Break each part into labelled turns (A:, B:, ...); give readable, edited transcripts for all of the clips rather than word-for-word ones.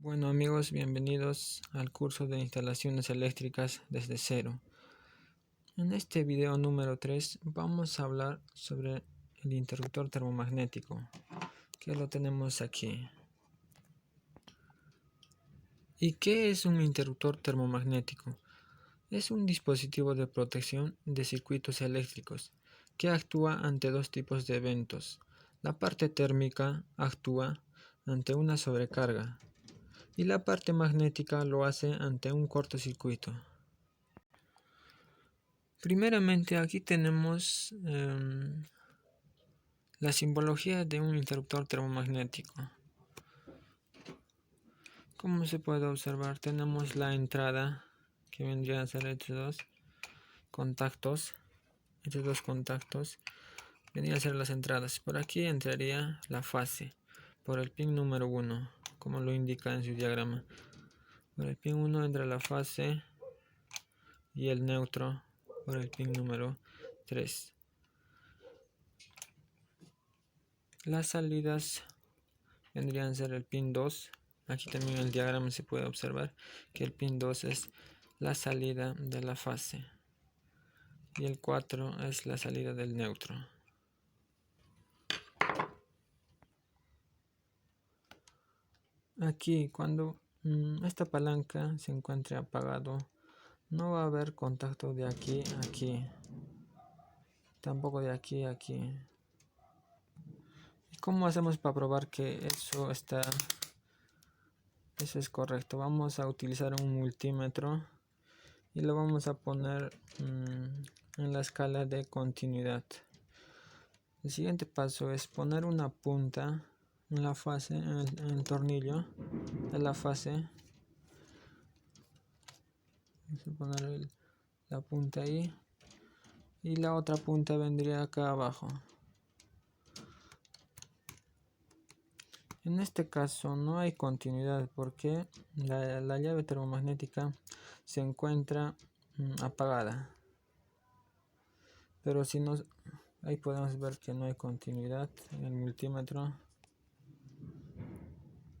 A: Bueno amigos, bienvenidos al curso de instalaciones eléctricas desde cero. En este video número 3 vamos a hablar sobre el interruptor termomagnético, que lo tenemos aquí. ¿Y qué es un interruptor termomagnético? Es un dispositivo de protección de circuitos eléctricos que actúa ante dos tipos de eventos. La parte térmica actúa ante una sobrecarga y la parte magnética lo hace ante un cortocircuito. Primeramente aquí tenemos la simbología de un interruptor termomagnético. Como se puede observar, tenemos la entrada, que vendría a ser estos dos contactos. Vendrían a ser las entradas. Por aquí entraría la fase por el pin número 1, como lo indica en su diagrama. Por el pin 1 entra la fase y el neutro por el pin número 3. Las salidas vendrían a ser el pin 2. Aquí también en el diagrama se puede observar que el pin 2 es la salida de la fase y el 4 es la salida del neutro. Aquí cuando esta palanca se encuentre apagado, no va a haber contacto de aquí a aquí, tampoco de aquí a aquí. ¿Y cómo hacemos para probar que eso es correcto? Vamos a utilizar un multímetro y lo vamos a poner en la escala de continuidad. El siguiente paso es poner una punta en la fase, en el tornillo de la fase. Vamos a poner la punta ahí y la otra punta vendría acá abajo. En este caso no hay continuidad porque la llave termomagnética se encuentra apagada. Pero si nos, ahí podemos ver que no hay continuidad en el multímetro.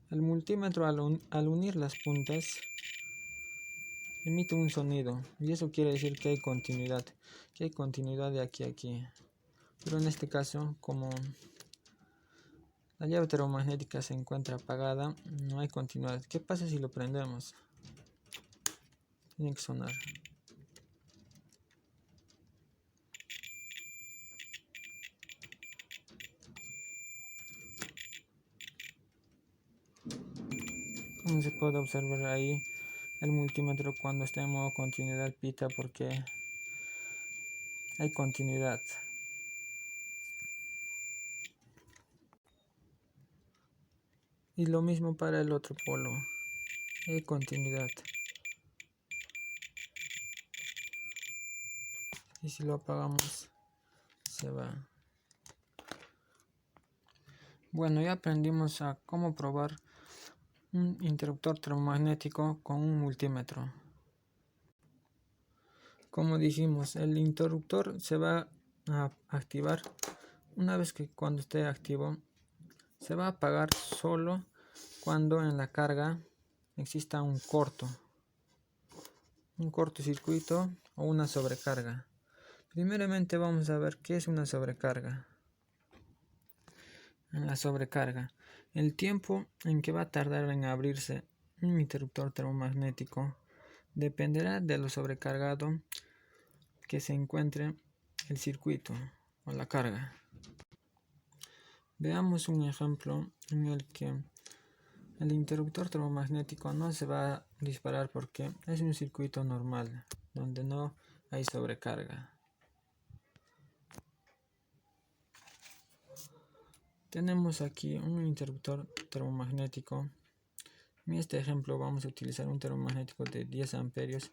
A: El multímetro al unir las puntas emite un sonido y eso quiere decir que hay continuidad de aquí a aquí. Pero en este caso, como la llave termomagnética se encuentra apagada, no hay continuidad. ¿Qué pasa si lo prendemos? Tiene que sonar. Como se puede observar ahí, el multímetro cuando está en modo continuidad pita porque hay continuidad. Y lo mismo para el otro polo, hay continuidad. Y si lo apagamos, se va. Bueno, ya aprendimos a cómo probar un interruptor termomagnético con un multímetro. Como dijimos, el interruptor se va a activar una vez que cuando esté activo. Se va a apagar solo cuando en la carga exista un cortocircuito o una sobrecarga. Primeramente vamos a ver qué es una sobrecarga. En la sobrecarga, el tiempo en que va a tardar en abrirse un interruptor termomagnético dependerá de lo sobrecargado que se encuentre el circuito o la carga. Veamos un ejemplo en el que el interruptor termomagnético no se va a disparar porque es un circuito normal donde no hay sobrecarga. Tenemos aquí un interruptor termomagnético. En este ejemplo vamos a utilizar un termomagnético de 10 amperios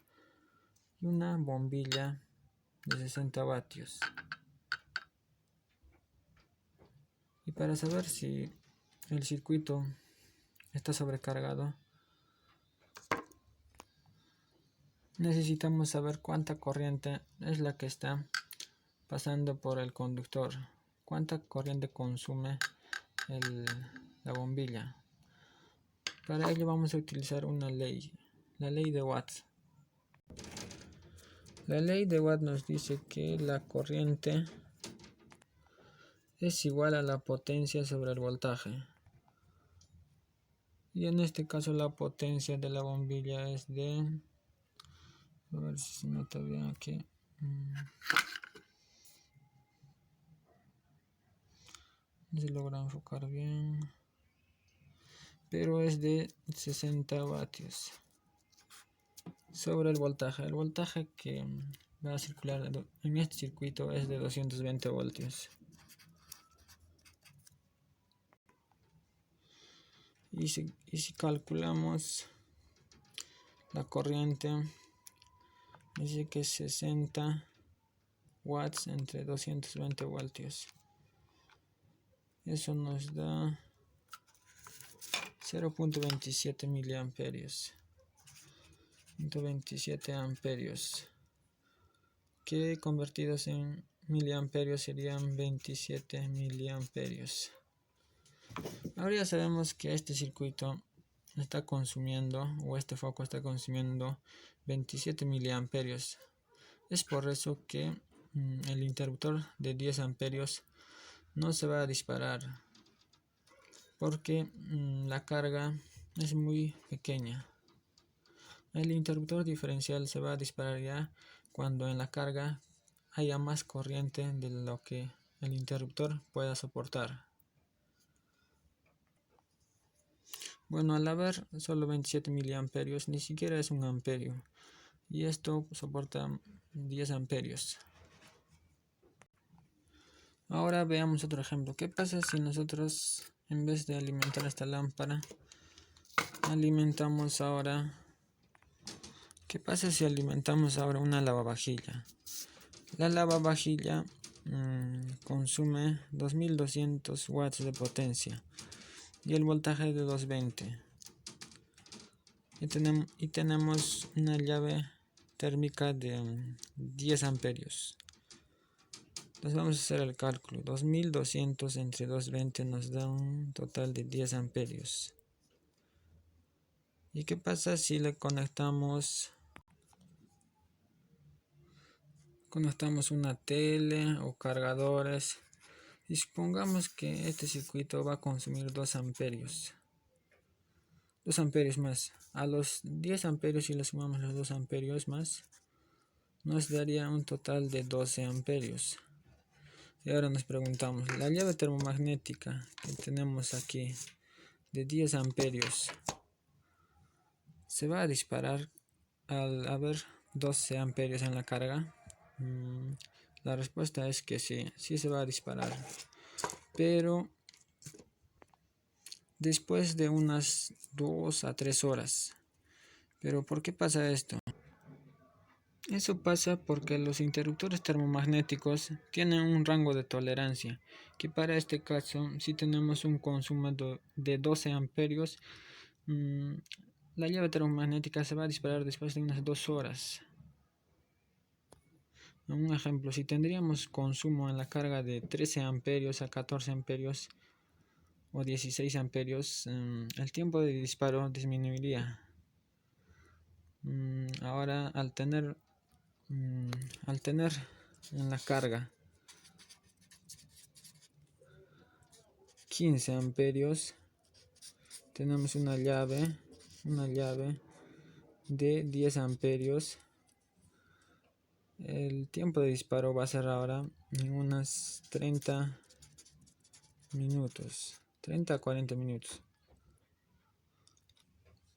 A: y una bombilla de 60 vatios. Y para saber si el circuito está sobrecargado, necesitamos saber cuánta corriente es la que está pasando por el conductor, cuánta corriente consume la bombilla. Para ello vamos a utilizar una ley, la ley de Watt. La ley de Watt nos dice que la corriente es igual a la potencia sobre el voltaje. Y en este caso la potencia de la bombilla es de... A ver si se nota bien aquí. No se logra enfocar bien. Pero es de 60 vatios sobre el voltaje. El voltaje que va a circular en este circuito es de 220 voltios. Y si calculamos la corriente, dice que es 60 watts entre 220 voltios. Eso nos da 0.27 miliamperios. 127 amperios, que convertidos en miliamperios serían 27 miliamperios. Ahora ya sabemos que este circuito está consumiendo, o este foco está consumiendo 27 miliamperios. Es por eso que el interruptor de 10 amperios no se va a disparar, porque la carga es muy pequeña. El interruptor diferencial se va a disparar ya cuando en la carga haya más corriente de lo que el interruptor pueda soportar. Bueno, al haber solo 27 miliamperios, ni siquiera es un amperio. Y esto soporta 10 amperios. Ahora veamos otro ejemplo. ¿Qué pasa si nosotros, en vez de alimentar esta lámpara, alimentamos ahora... ¿Qué pasa si alimentamos ahora una lavavajilla? La lavavajilla consume 2200 watts de potencia y el voltaje de 220. Y tenemos una llave térmica de 10 amperios. Entonces vamos a hacer el cálculo. 2200 entre 220 nos da un total de 10 amperios. ¿Y qué pasa si le conectamos una tele o cargadores? Y supongamos que este circuito va a consumir 2 amperios. 2 amperios más. A los 10 amperios, si le sumamos los 2 amperios más, nos daría un total de 12 amperios. Y ahora nos preguntamos, la llave termomagnética que tenemos aquí de 10 amperios, ¿se va a disparar al haber 12 amperios en la carga? La respuesta es que sí, sí se va a disparar. Pero después de unas 2 a 3 horas. ¿Pero por qué pasa esto? Eso pasa porque los interruptores termomagnéticos tienen un rango de tolerancia, que para este caso, si tenemos un consumo de 12 amperios, la llave termomagnética se va a disparar después de unas 2 horas. Un ejemplo, si tendríamos consumo en la carga de 13 amperios a 14 amperios o 16 amperios, el tiempo de disparo disminuiría. Ahora al tener en la carga 15 amperios, tenemos una llave de 10 amperios. El tiempo de disparo va a ser ahora en unas 30 minutos, 30 a 40 minutos.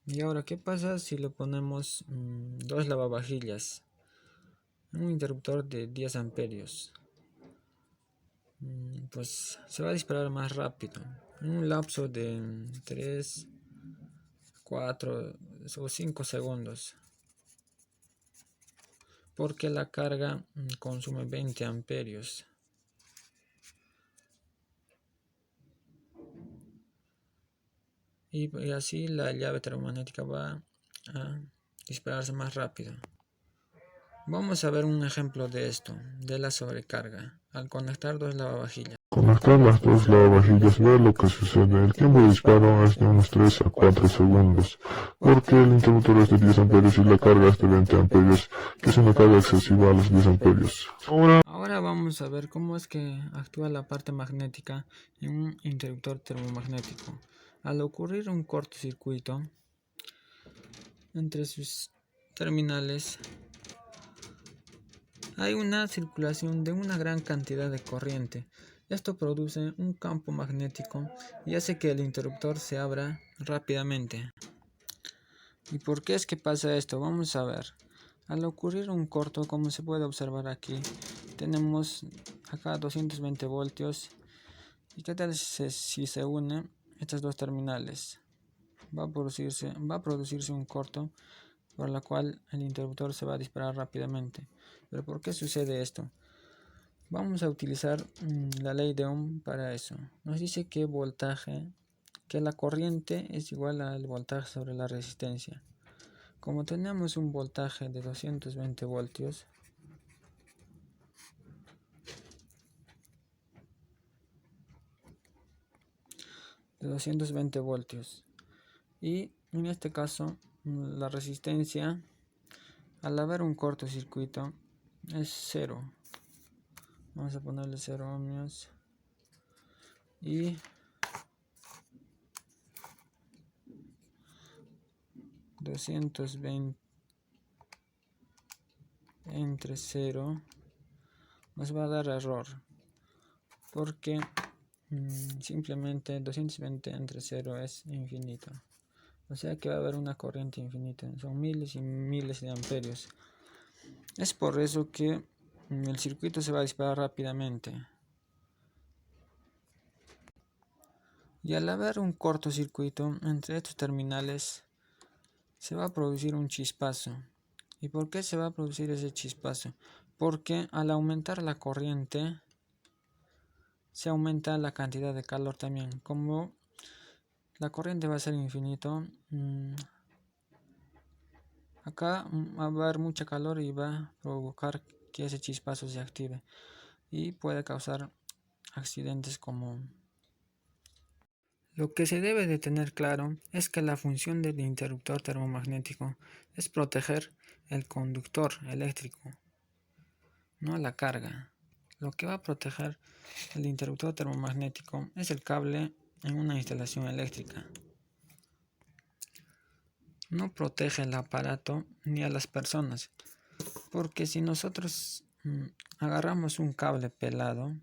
A: Y ahora, ¿qué pasa si le ponemos 2 lavavajillas? Un interruptor de 10 amperios. Pues se va a disparar más rápido. En un lapso de 3, 4 o 5 segundos. Porque la carga consume 20 amperios. Y así la llave termomagnética va a dispararse más rápido. Vamos a ver un ejemplo de esto, de la sobrecarga, al conectar 2 lavavajillas.
B: Conectar las dos lavavajillas, ver lo que sucede. El tiempo de disparo es de unos 3 a 4 segundos, porque el interruptor es de 10 amperios y la carga es de 20 amperios, que es una carga excesiva a los 10 amperios.
A: Ahora vamos a ver cómo es que actúa la parte magnética en un interruptor termomagnético. Al ocurrir un cortocircuito entre sus terminales, hay una circulación de una gran cantidad de corriente. Esto produce un campo magnético y hace que el interruptor se abra rápidamente. ¿Y por qué es que pasa esto? Vamos a ver. Al ocurrir un corto, como se puede observar aquí, tenemos acá 220 voltios. ¿Y qué tal si se unen estas dos terminales? Va a producirse un corto, por la cual el interruptor se va a disparar rápidamente. ¿Pero por qué sucede esto? Vamos a utilizar la ley de Ohm para eso. Nos dice que la corriente es igual al voltaje sobre la resistencia. Como tenemos un voltaje de 220 voltios, y en este caso la resistencia, al haber un cortocircuito, es 0. Vamos a ponerle 0 ohmios y 220 entre 0 nos va a dar error, porque simplemente 220 entre 0 es infinito. O sea que va a haber una corriente infinita. Son miles y miles de amperios. Es por eso que el circuito se va a disparar rápidamente. Y al haber un cortocircuito entre estos terminales, se va a producir un chispazo. ¿Y por qué se va a producir ese chispazo? Porque al aumentar la corriente, se aumenta la cantidad de calor también. Como la corriente va a ser infinito, acá va a haber mucha calor y va a provocar que ese chispazo se active y puede causar accidentes como... Lo que se debe de tener claro es que la función del interruptor termomagnético es proteger el conductor eléctrico, no la carga. Lo que va a proteger el interruptor termomagnético es el cable en una instalación eléctrica. No protege el aparato ni a las personas, porque si nosotros agarramos un cable pelado,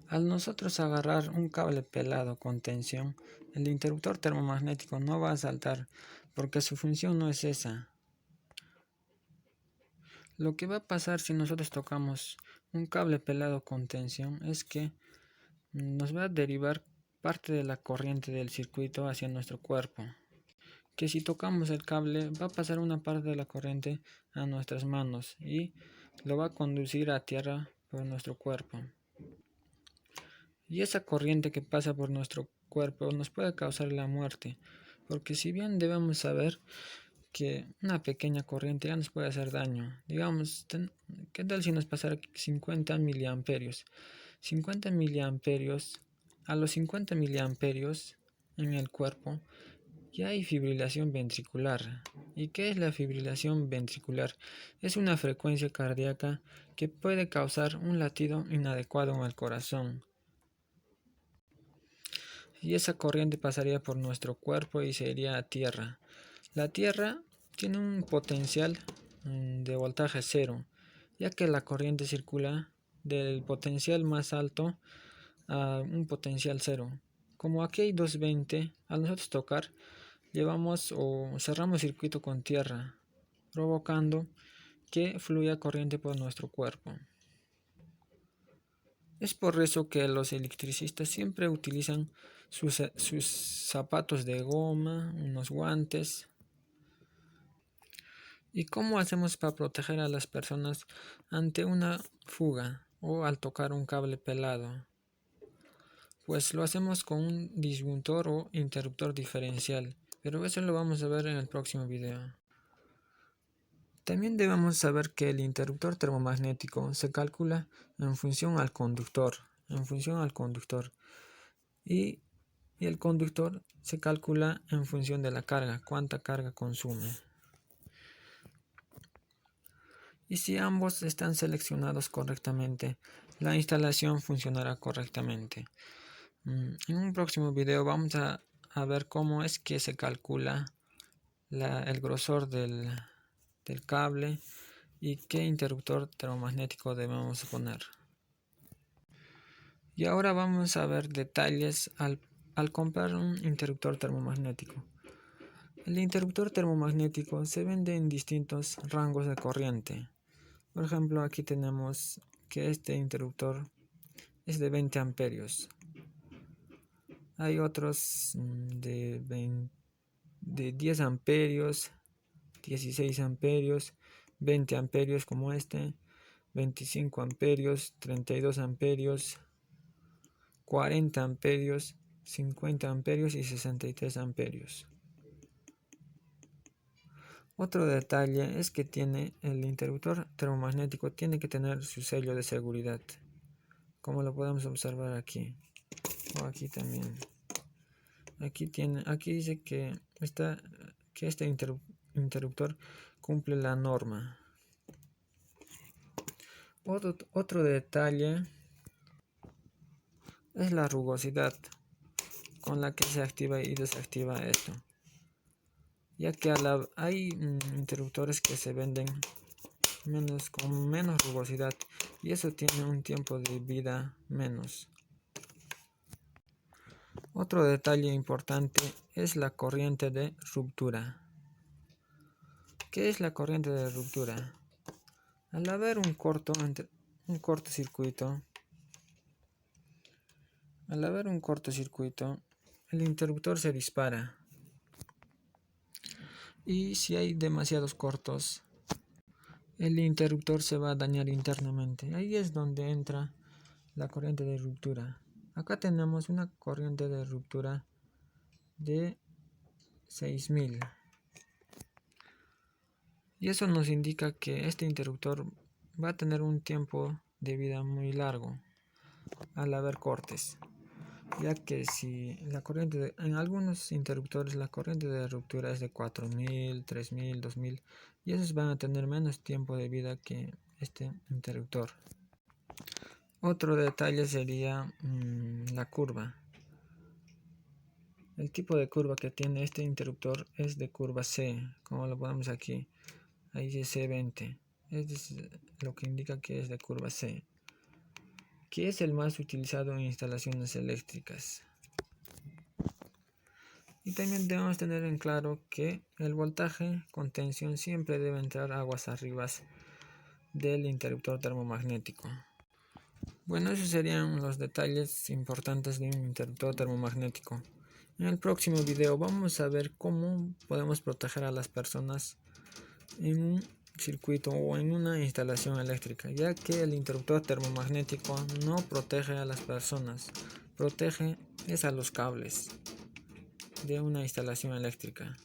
A: al nosotros agarrar un cable pelado con tensión, el interruptor termomagnético no va a saltar, porque su función no es esa. Lo que va a pasar si nosotros tocamos un cable pelado con tensión es que nos va a derivar parte de la corriente del circuito hacia nuestro cuerpo. Que si tocamos el cable va a pasar una parte de la corriente a nuestras manos y lo va a conducir a tierra por nuestro cuerpo. Y esa corriente que pasa por nuestro cuerpo nos puede causar la muerte, porque si bien debemos saber que una pequeña corriente ya nos puede hacer daño, digamos, ¿qué tal si nos pasara 50 miliamperios? 50 miliamperios, a los 50 miliamperios en el cuerpo ya hay fibrilación ventricular. ¿Y qué es la fibrilación ventricular? Es una frecuencia cardíaca que puede causar un latido inadecuado al corazón. Y esa corriente pasaría por nuestro cuerpo y se iría a tierra. La tierra tiene un potencial de voltaje cero, ya que la corriente circula del potencial más alto a un potencial cero. Como aquí hay 220, al nosotros tocar, llevamos o cerramos circuito con tierra, provocando que fluya corriente por nuestro cuerpo. Es por eso que los electricistas siempre utilizan sus zapatos de goma, unos guantes. ¿Y cómo hacemos para proteger a las personas ante una fuga o al tocar un cable pelado? Pues lo hacemos con un disyuntor o interruptor diferencial, pero eso lo vamos a ver en el próximo video. También debemos saber que el interruptor termomagnético se calcula en función al conductor, y el conductor se calcula en función de la carga, cuánta carga consume. Y si ambos están seleccionados correctamente, la instalación funcionará correctamente. En un próximo video vamos a ver cómo es que se calcula el grosor del cable y qué interruptor termomagnético debemos poner. Y ahora vamos a ver detalles al comprar un interruptor termomagnético. El interruptor termomagnético se vende en distintos rangos de corriente. Por ejemplo, aquí tenemos que este interruptor es de 20 amperios. Hay otros de 10 amperios, 16 amperios, 20 amperios como este, 25 amperios, 32 amperios, 40 amperios, 50 amperios y 63 amperios. Otro detalle es que el interruptor termomagnético tiene que tener su sello de seguridad, como lo podemos observar aquí, o aquí también. Aquí dice que este interruptor cumple la norma. Otro detalle es la rugosidad con la que se activa y desactiva esto, ya que hay interruptores que se venden con menos rugosidad y eso tiene un tiempo de vida menos. Otro detalle importante es la corriente de ruptura. ¿Qué es la corriente de ruptura? Al haber un cortocircuito, el interruptor se dispara. Y si hay demasiados cortos, el interruptor se va a dañar internamente. Ahí es donde entra la corriente de ruptura. Acá tenemos una corriente de ruptura de 6000. Y eso nos indica que este interruptor va a tener un tiempo de vida muy largo al haber cortes, ya que si en algunos interruptores la corriente de ruptura es de 4000, 3000, 2000 y esos van a tener menos tiempo de vida que este interruptor. Otro detalle sería la curva. El tipo de curva que tiene este interruptor es de curva C, como lo ponemos aquí. Ahí dice C20. Es lo que indica que es de curva C, que es el más utilizado en instalaciones eléctricas. Y también debemos tener en claro que el voltaje con tensión siempre debe entrar aguas arriba del interruptor termomagnético. Bueno, esos serían los detalles importantes de un interruptor termomagnético. En el próximo video vamos a ver cómo podemos proteger a las personas en un circuito o en una instalación eléctrica, ya que el interruptor termomagnético no protege a las personas, protege a los cables de una instalación eléctrica.